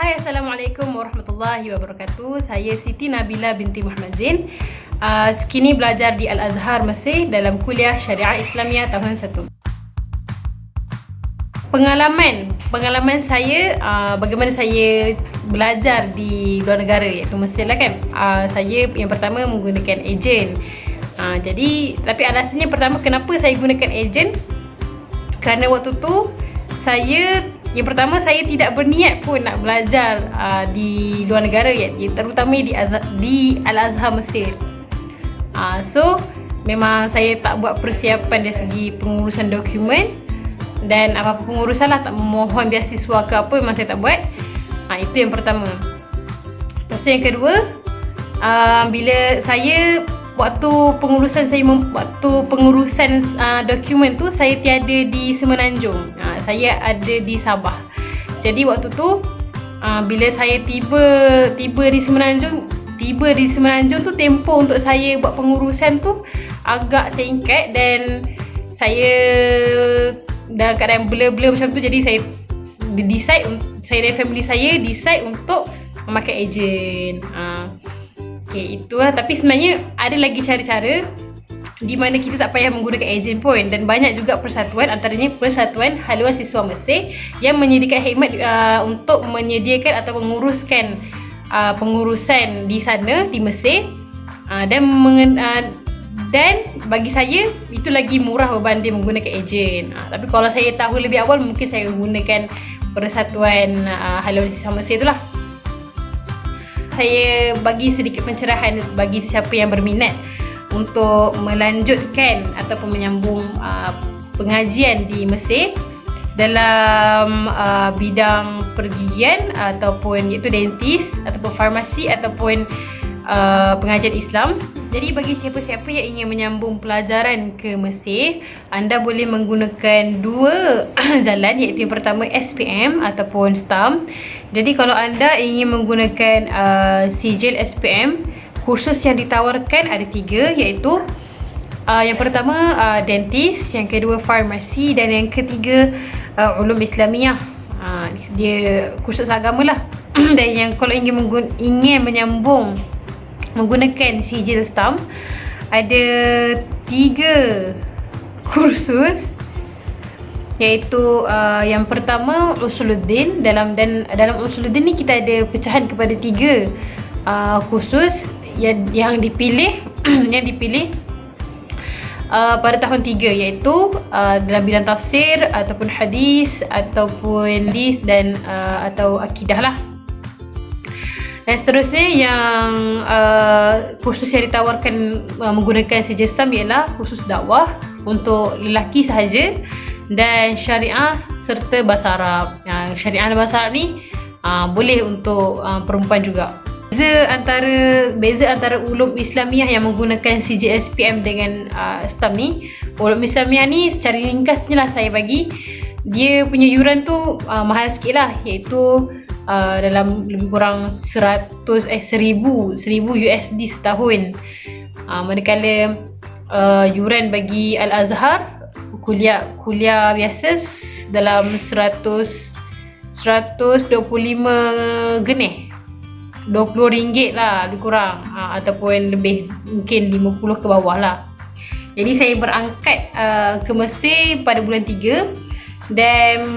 Hai, Assalamualaikum warahmatullahi wabarakatuh. Saya Siti Nabila binti Muhammad Zain. Sekini belajar di Al-Azhar Mesir dalam kuliah Syariah Islamiyah tahun 1. Pengalaman saya, bagaimana saya belajar di luar negara, iaitu Mesir lah kan. Saya yang pertama menggunakan ejen. Tapi alasannya pertama kenapa saya gunakan ejen, kerana waktu tu yang pertama saya tidak berniat pun nak belajar di luar negara, terutama di Al-Azhar Mesir. So memang saya tak buat persiapan dari segi pengurusan dokumen dan apa-apa pengurusan lah, tak memohon beasiswa ke apa, memang saya tak buat. Itu yang pertama. Lepas tu yang kedua, bila saya waktu pengurusan dokumen tu, saya tiada di Semenanjung. Saya ada di Sabah. Jadi waktu tu bila saya tiba di Semenanjung tu, tempoh untuk saya buat pengurusan tu agak singkat dan saya dalam keadaan blur macam tu. Jadi saya dari family saya decide untuk memakai ejen. Itulah. Tapi sebenarnya ada lagi cara-cara di mana kita tak payah menggunakan ejen pun, dan banyak juga persatuan, antaranya Persatuan Haluan Siswa Mesir yang menyediakan khidmat untuk menyediakan atau menguruskan pengurusan di sana di Mesir, dan bagi saya itu lagi murah berbanding menggunakan ejen. Tapi kalau saya tahu lebih awal, mungkin saya menggunakan Persatuan Haluan Siswa Mesir itulah. Saya bagi sedikit pencerahan bagi siapa yang berminat untuk melanjutkan ataupun menyambung pengajian di Mesir dalam bidang pergigian ataupun iaitu dentis ataupun farmasi ataupun pengajian Islam. Jadi bagi siapa-siapa yang ingin menyambung pelajaran ke Mesir, anda boleh menggunakan dua jalan, iaitu yang pertama SPM ataupun STAM. Jadi kalau anda ingin menggunakan sijil SPM, kursus yang ditawarkan ada 3, iaitu yang pertama dentis, yang kedua farmasi, dan yang ketiga ulum Islamiyah. Dia kursus agama lah. Dan yang kalau ingin menyambung menggunakan sijil STAM, ada 3 kursus, iaitu yang pertama Usuluddin. Dalam Usuluddin ni kita ada pecahan kepada 3 kursus yang dipilih pada tahun 3, iaitu dalam bidang tafsir ataupun hadis dan atau akidah lah. Dan seterusnya yang kursus yang ditawarkan menggunakan sijil STAM ialah kursus dakwah untuk lelaki sahaja dan syariah serta bahasa Arab. Syariah dan bahasa Arab ni boleh untuk perempuan juga. Beza antara ulum Islamiyah yang menggunakan sijil SPM dengan STAM ni, ulum Islamiyah ni secara ringkasnya lah saya bagi, dia punya yuran tu mahal sikit lah, iaitu dalam lebih kurang 1000 USD setahun. Manakala yuran bagi Al-Azhar kuliah biasa dalam 125 genih, RM20 lah lebih kurang, ataupun lebih, mungkin 50 ke bawah lah. Jadi saya berangkat ke Mesir pada bulan 3 dan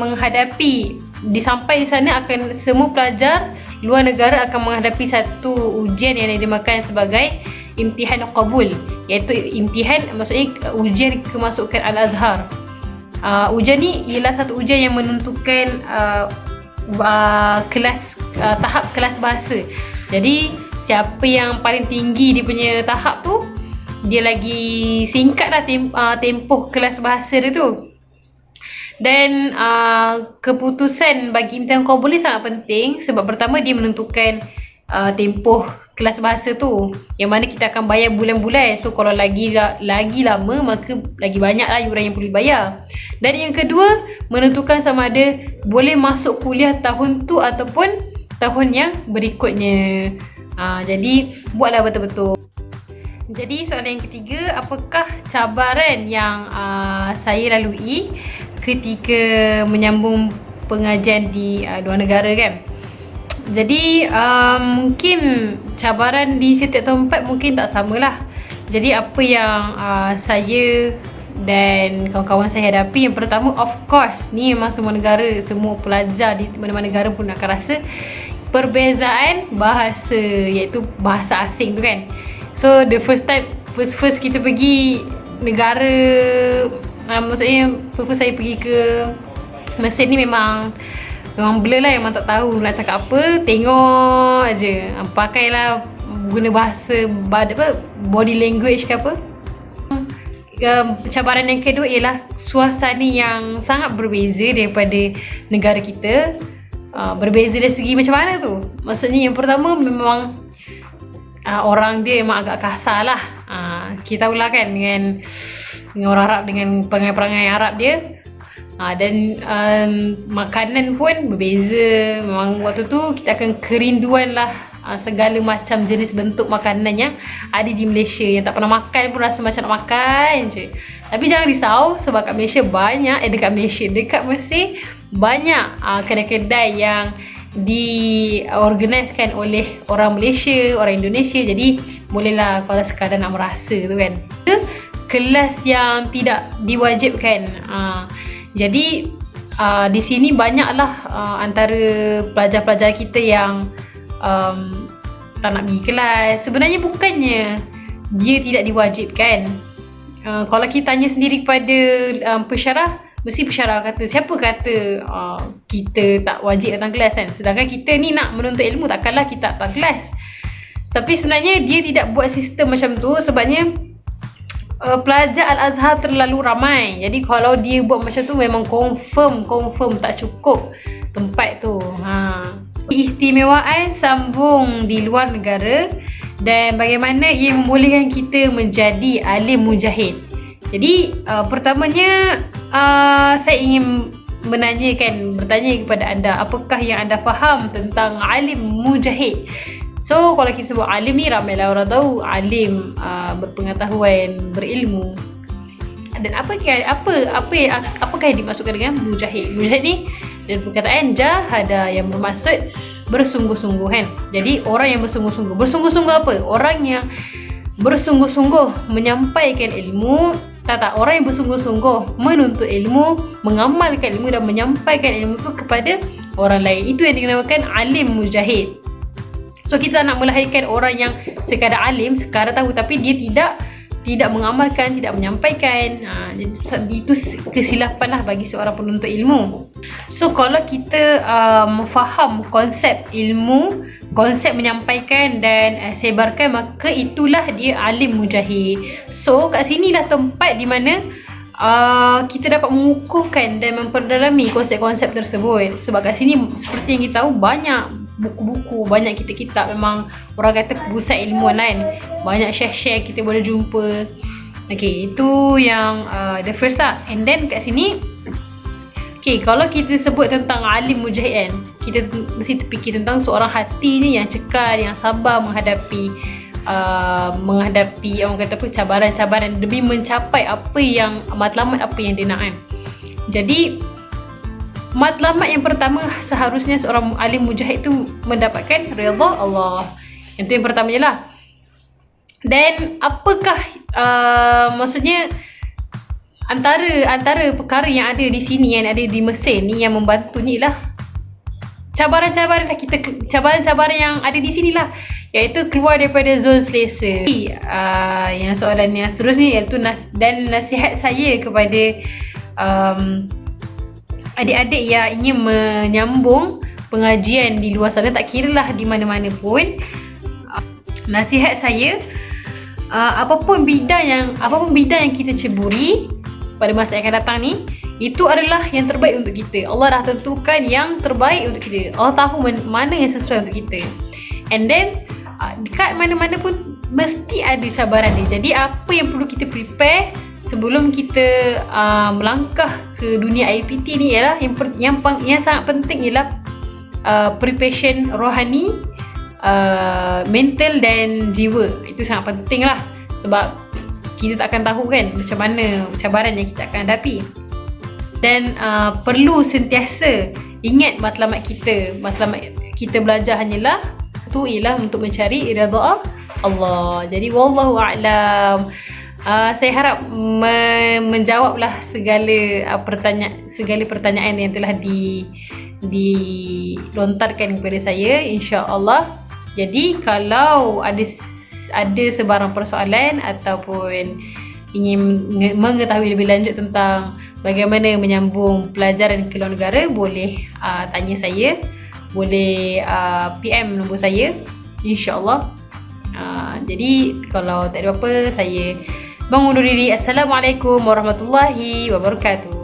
sampai di sana semua pelajar luar negara akan menghadapi satu ujian yang dinamakan sebagai imtihan qabul, iaitu maksudnya ujian kemasukan Al-Azhar. Ujian ni ialah satu ujian yang menentukan tahap kelas bahasa. Jadi siapa yang paling tinggi dia punya tahap tu, dia lagi singkat lah tempoh kelas bahasa dia tu. Dan keputusan bagi imtihan qabul ni sangat penting, sebab pertama dia menentukan tempoh kelas bahasa tu, yang mana kita akan bayar bulan-bulan. So kalau lagi lama, maka lagi banyak lah yuran yang perlu bayar. Dan yang kedua, menentukan sama ada boleh masuk kuliah tahun tu ataupun tahun yang berikutnya. Jadi buatlah betul-betul. Jadi soalan yang ketiga, apakah cabaran yang saya lalui ketika menyambung pengajian di luar negara kan? Jadi mungkin cabaran di setiap tempat mungkin tak samalah. Jadi apa yang saya dan kawan-kawan saya hadapi, yang pertama, of course, ni memang semua negara, semua pelajar di mana-mana negara pun akan rasa perbezaan bahasa, iaitu bahasa asing tu kan. So the first kita pergi negara, maksudnya first saya pergi ke Mesir ni memang blur lah, memang tak tahu nak cakap apa, tengok aje, pakailah guna bahasa body language ke apa. Cabaran yang kedua ialah suasana yang sangat berbeza daripada negara kita. Berbeza dari segi macam mana tu? Maksudnya yang pertama memang orang dia memang agak kasar lah. Kita tahulah kan dengan orang Arab, dengan perangai-perangai Arab dia. Dan makanan pun berbeza. Memang waktu tu kita akan kerinduan lah segala macam jenis bentuk makanan yang ada di Malaysia. Yang tak pernah makan pun rasa macam nak makan je. Tapi jangan risau, sebab kat Malaysia banyak, dekat Mesir banyak kedai-kedai yang diorganiskan oleh orang Malaysia, orang Indonesia. Jadi bolehlah kalau sekadar nak merasa tu kan. Kelas yang tidak diwajibkan. Jadi di sini banyaklah antara pelajar-pelajar kita yang tak nak pergi kelas. Sebenarnya bukannya dia tidak diwajibkan. Kalau kita tanya sendiri kepada pensyarah, mesti pensyarah kata, siapa kata kita tak wajib datang kelas kan? Sedangkan kita ni nak menuntut ilmu, takkanlah kita tak datang kelas. Tapi sebenarnya dia tidak buat sistem macam tu sebabnya pelajar Al-Azhar terlalu ramai. Jadi kalau dia buat macam tu memang confirm tak cukup tempat tu. Keistimewaan sambung di luar negara dan bagaimana ia membolehkan kita menjadi alim mujahid. Jadi pertamanya saya ingin bertanya kepada anda, apakah yang anda faham tentang alim mujahid? So kalau kita sebut alim ni, ramailah orang tahu alim, berpengetahuan, berilmu. Dan apakah yang dimaksudkan dengan mujahid? Mujahid ni dan perkataan jahada yang bermaksud bersungguh-sungguh kan. Jadi orang yang bersungguh-sungguh. Bersungguh-sungguh apa? Orang yang bersungguh-sungguh menyampaikan ilmu. Orang yang bersungguh-sungguh menuntut ilmu, mengamalkan ilmu dan menyampaikan ilmu tu kepada orang lain. Itu yang dinamakan alim mujahid. So kita nak melahirkan orang yang sekadar alim, sekadar tahu, tapi dia tidak mengamalkan, tidak menyampaikan. Itu kesilapan lah bagi seorang penuntut ilmu. So kalau kita faham konsep ilmu, konsep menyampaikan dan sebarkan, maka itulah dia alim mujahid. So kat sinilah tempat di mana kita dapat mengukuhkan dan memperdalami konsep-konsep tersebut. Sebab kat sini seperti yang kita tahu, banyak buku-buku, banyak kitab-kitab. Memang orang kata pusat ilmuwan kan. Banyak share-share kita boleh jumpa. Okay, itu yang the first lah. And then kat sini, okay, kalau kita sebut tentang alim mujahid kan, kita mesti terfikir tentang seorang hati ni yang cekal, yang sabar menghadapi orang kata apa, cabaran-cabaran demi mencapai apa yang matlamat, apa yang dia nak kan. Jadi matlamat yang pertama seharusnya seorang alim mujahid tu mendapatkan redha Allah. Itu yang pertamanya lah. Dan apakah maksudnya antara perkara yang ada di sini, yang ada di Mesir ni, yang membantunya ialah cabaran-cabaran yang ada di sini lah, iaitu keluar daripada zon selesa. Yang soalan yang seterusnya iaitu dan nasihat saya kepada adik-adik yang ingin menyambung pengajian di luar sana, tak kiralah di mana-mana pun. Nasihat saya, apapun bidang yang kita ceburi pada masa yang akan datang ni, itu adalah yang terbaik untuk kita. Allah dah tentukan yang terbaik untuk kita. Allah tahu mana yang sesuai untuk kita. And then dekat mana-mana pun mesti ada cabaran dia. Jadi apa yang perlu kita prepare sebelum kita melangkah ke dunia IPT ni ialah yang sangat penting ialah preparation rohani, mental dan jiwa. Itu sangat penting lah, sebab kita tak akan tahu kan macam mana cabaran yang kita akan hadapi. Dan perlu sentiasa ingat matlamat kita belajar hanyalah tu ialah untuk mencari ridha Allah. Jadi wallahu a'lam. Saya harap menjawablah segala pertanyaan yang telah dilontarkan kepada saya, insya-Allah. Jadi kalau ada sebarang persoalan ataupun ingin mengetahui lebih lanjut tentang bagaimana menyambung pelajaran ke luar negara, boleh tanya saya, boleh PM nombor saya, insya-Allah. Jadi kalau tak ada apa-apa, saya mengundur diri. Assalamualaikum warahmatullahi wabarakatuh.